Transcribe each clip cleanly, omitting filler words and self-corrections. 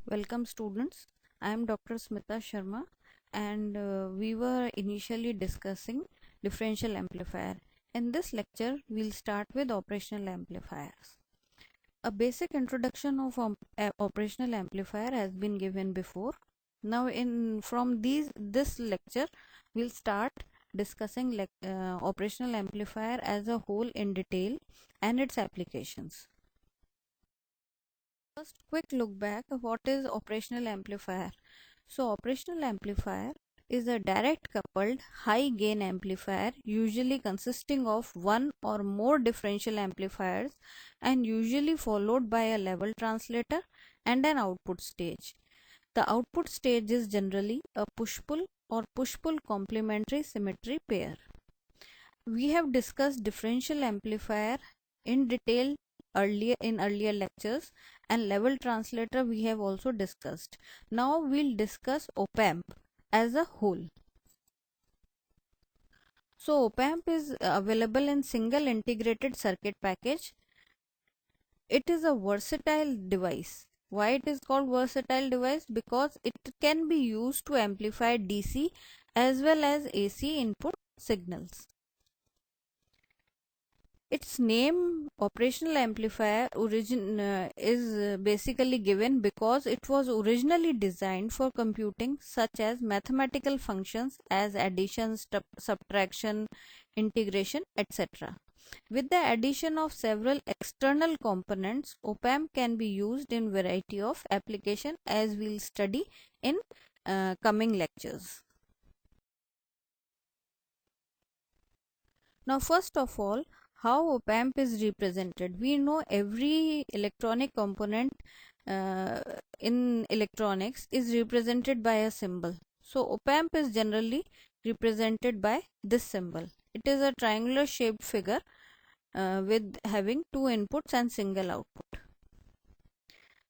Welcome students. I am Dr. Smita Sharma and we were initially discussing differential amplifier. In this lecture, we'll start with operational amplifiers. A basic introduction of operational amplifier has been given before. Now from this lecture, we'll start discussing operational amplifier as a whole in detail and its applications. First, quick look back of what is operational amplifier. So operational amplifier is a direct coupled high gain amplifier usually consisting of one or more differential amplifiers and usually followed by a level translator and an output stage. The output stage is generally a push-pull or push-pull complementary symmetry pair. We have discussed differential amplifier in detail earlier lectures, and level translator we have also discussed. Now we'll discuss op-amp as a whole. So op-amp is available in single integrated circuit package. It is a versatile device. Why it is called versatile device? Because it can be used to amplify DC as well as AC input signals. Its name operational amplifier is basically given because it was originally designed for computing such as mathematical functions as addition, subtraction, integration, etc. With the addition of several external components, op-amp can be used in variety of application as we'll study in coming lectures. Now first of all, how op-amp is represented. We know every electronic component in electronics is represented by a symbol. So op-amp is generally represented by this symbol. It is a triangular shaped figure with having two inputs and single output.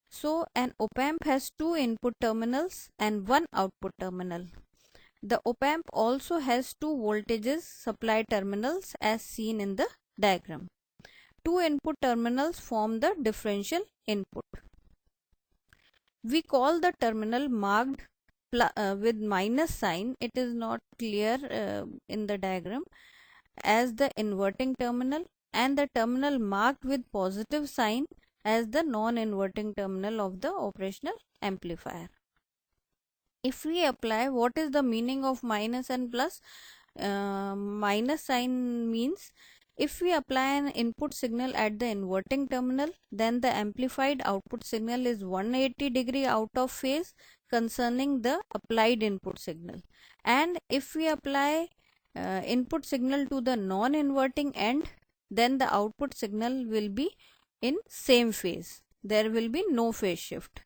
So an op-amp has two input terminals and one output terminal. The op-amp also has two voltages supply terminals as seen in the diagram. Two input terminals form the differential input. We call the terminal marked with minus sign, it is not clear in the diagram, as the inverting terminal, and the terminal marked with positive sign as the non-inverting terminal of the operational amplifier. If we apply, what is the meaning of minus and plus? Minus sign means if we apply an input signal at the inverting terminal, then the amplified output signal is 180° out of phase concerning the applied input signal. And if we apply input signal to the non-inverting end, then the output signal will be in same phase. There will be no phase shift.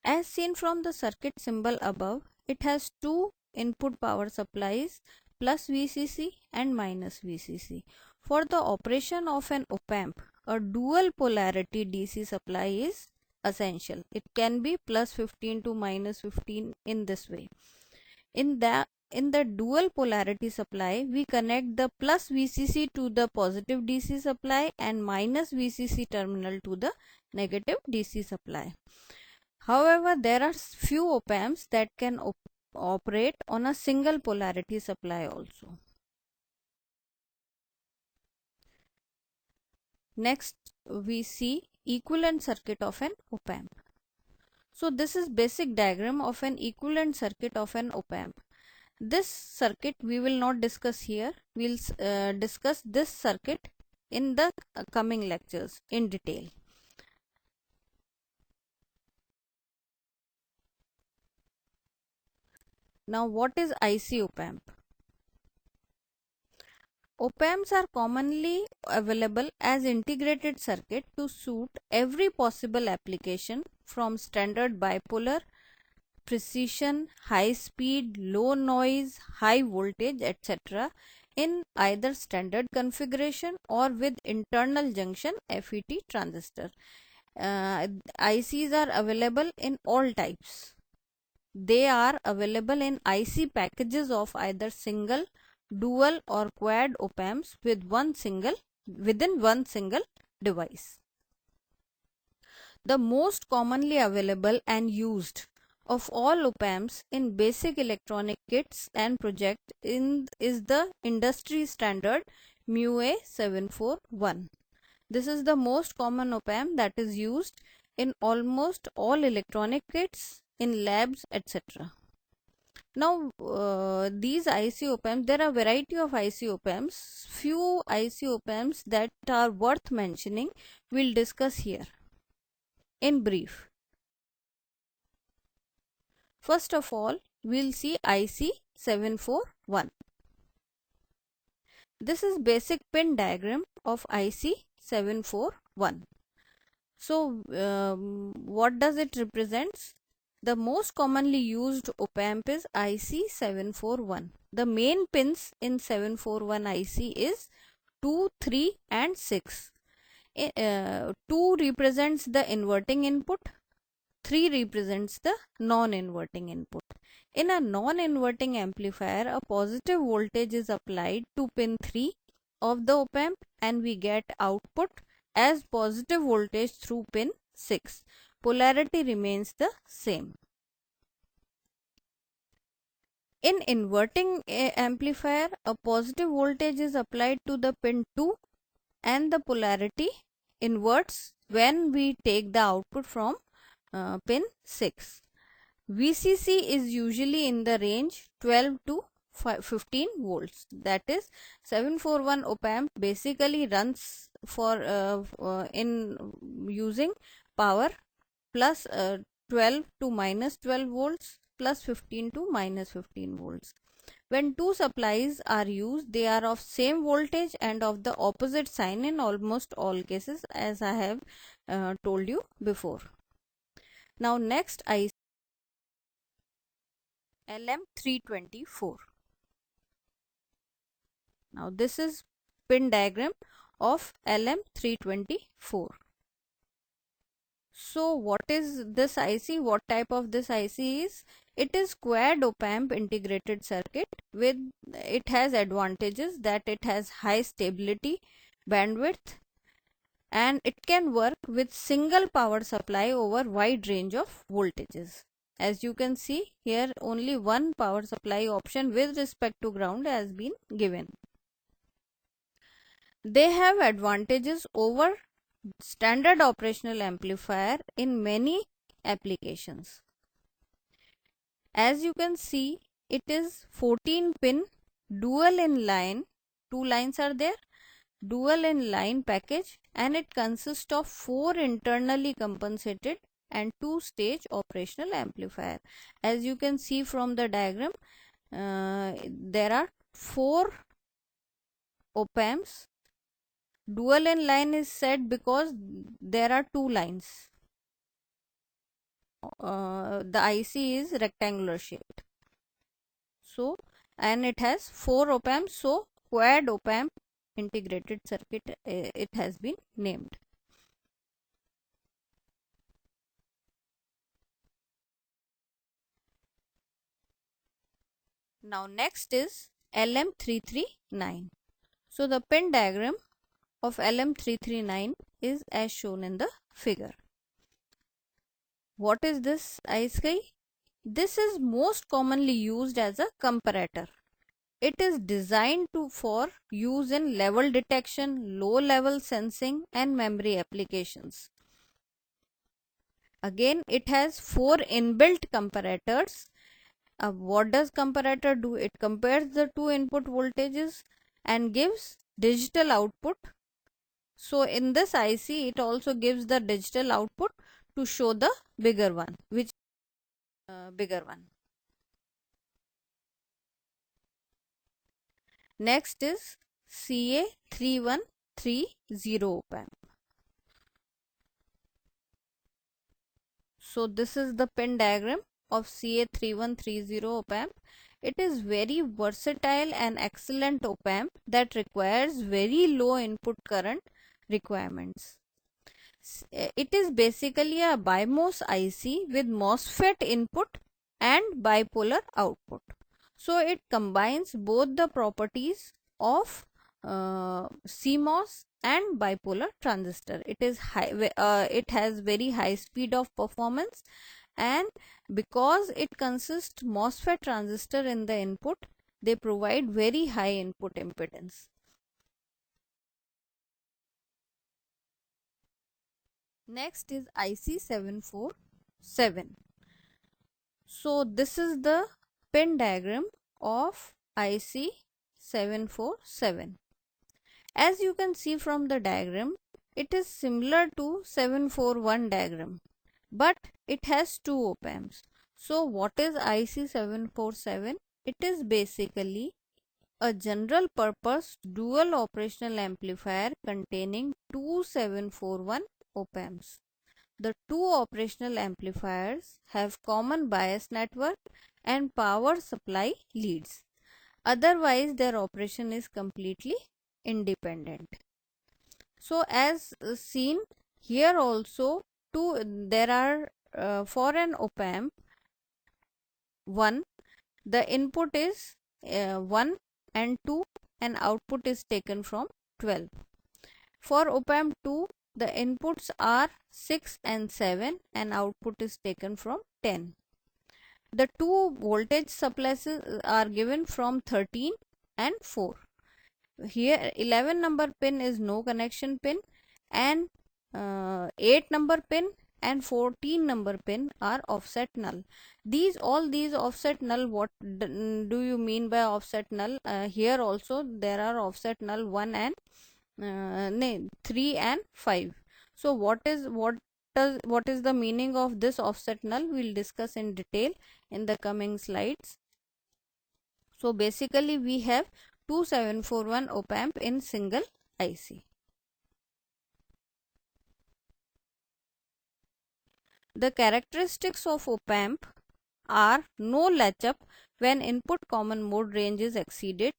As seen from the circuit symbol above, it has two input power supplies, plus VCC and minus VCC. For the operation of an op-amp, a dual polarity DC supply is essential. It can be plus 15 to minus 15 in this way. In the dual polarity supply, we connect the plus VCC to the positive DC supply and minus VCC terminal to the negative DC supply. However, there are few op-amps that can operate on a single polarity supply also. Next, we see equivalent circuit of an op-amp. So this is basic diagram of an equivalent circuit of an op-amp. This circuit we will not discuss here. We'll discuss this circuit in the coming lectures in detail. Now, what is IC op-amp? Op-amps are commonly available as integrated circuit to suit every possible application from standard bipolar, precision, high speed, low noise, high voltage, etc. in either standard configuration or with internal junction FET transistor. ICs are available in all types. They are available in IC packages of either single, dual or quad op-amps within one single device. The most commonly available and used of all op-amps in basic electronic kits and project is the industry standard MUA 741. This is the most common op-amp that is used in almost all electronic kits, in labs, etc. Now, these IC op-amps, there are variety of IC op-amps. Few IC op-amps that are worth mentioning, we'll discuss here in brief. First of all, we'll see IC 741. This is basic pin diagram of IC 741. So, what does it represent? The most commonly used op-amp is IC 741. The main pins in 741 IC is 2, 3 and 6. 2 represents the inverting input, 3 represents the non-inverting input. In a non-inverting amplifier, a positive voltage is applied to pin 3 of the op-amp and we get output as positive voltage through pin 6. Polarity remains the same. In inverting amplifier, a positive voltage is applied to the pin 2 and the polarity inverts when we take the output from pin 6. VCC is usually in the range 12 to 15 volts. That is, 741 op-amp basically runs for in using power plus 12 to minus 12 volts plus 15 to minus 15 volts. When two supplies are used, they are of same voltage and of the opposite sign in almost all cases, as I have told you before. Now next I LM324. Now this is pin diagram of LM324. So what is this IC? What type of this IC is? It is quad op-amp integrated circuit. With it has advantages that it has high stability, bandwidth, and it can work with single power supply over wide range of voltages. As you can see here, only one power supply option with respect to ground has been given. They have advantages over standard operational amplifier in many applications. As you can see, it is 14 pin dual in line, 2 lines are there, dual in line package, and it consists of 4 internally compensated and 2 stage operational amplifier. As you can see from the diagram, there are 4 op-amps. Dual in line is said because there are 2 lines. The IC is rectangular shaped. So, and it has 4 op-amps, so quad op-amp integrated circuit it has been named. Now next is LM339. So the pin diagram of LM339 is as shown in the figure. What is this IC? This is most commonly used as a comparator. It is designed for use in level detection, low level sensing and memory applications. Again, it has 4 inbuilt comparators. What does comparator do? It compares the 2 input voltages and gives digital output. So in this IC, it also gives the digital output to show the bigger one, which bigger one. Next is CA3130 op-amp. So this is the pin diagram of CA3130 op-amp. It is very versatile and excellent op-amp that requires very low input current requirements. It is basically a BiMOS IC with MOSFET input and bipolar output. So it combines both the properties of CMOS and bipolar transistor. It has very high speed of performance, and because it consists MOSFET transistor in the input, they provide very high input impedance. Next is IC747. So this is the pin diagram of IC747. As you can see from the diagram, it is similar to 741 diagram, but it has two op amps. So what is IC747? It is basically a general purpose dual operational amplifier containing two 741 op amps. The two operational amplifiers have common bias network and power supply leads. Otherwise, their operation is completely independent. So, as seen here also, there are for an op amp 1, the input is 1 and 2 and output is taken from 12. For op amp 2, the inputs are 6 and 7 and output is taken from 10. The two voltage supplies are given from 13 and 4. Here 11 number pin is no connection pin, and 8 number pin and 14 number pin are offset null. All these offset null, what do you mean by offset null? Here also there are offset null 1 and 3 and 5. So what is the meaning of this offset null? We'll discuss in detail in the coming slides. So basically we have 2741 op amp in single IC. The characteristics of op amp are no latch up when input common mode range is exceeded,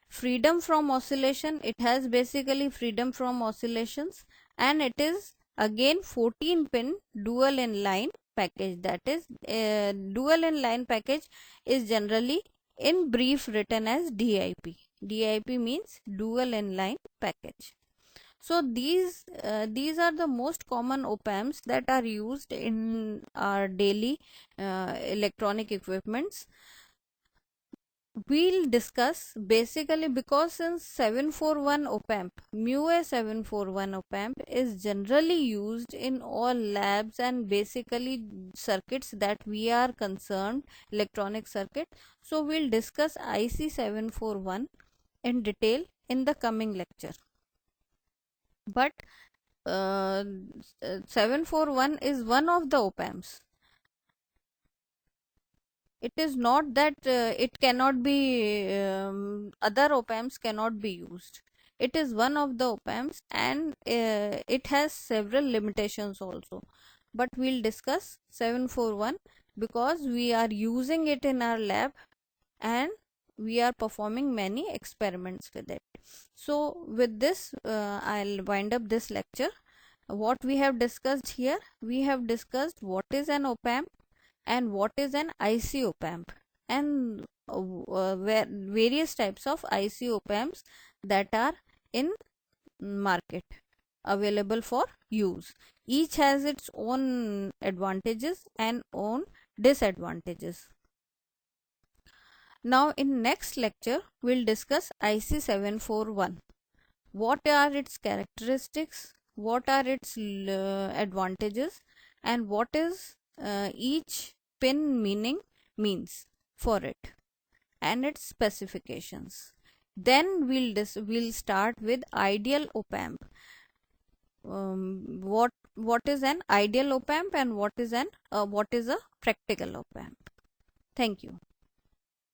freedom from oscillation, it has basically freedom from oscillations, and it is again 14 pin dual inline package. That is, dual inline package is generally in brief written as DIP. DIP means dual inline package. So these are the most common op amps that are used in our daily electronic equipments. We'll discuss basically, because since 741 op amp, mu 741 op amp is generally used in all labs and basically circuits that we are concerned, electronic circuit. So we'll discuss IC741 in detail in the coming lecture. But 741 is one of the op amps. It is not that it cannot be, other op amps cannot be used. It is one of the op amps, and it has several limitations also. But we'll discuss 741 because we are using it in our lab and we are performing many experiments with it. So with this, I'll wind up this lecture. What we have discussed here, we have discussed what is an op amp and what is an IC op amp, and various types of IC op amps that are in market available for use. Each has its own advantages and own disadvantages. Now in next lecture we'll discuss IC741. What are its characteristics, what are its advantages, and what is each pin means for it and its specifications. Then we'll start with ideal op amp. What is an ideal op amp and what is a practical op amp. Thank you.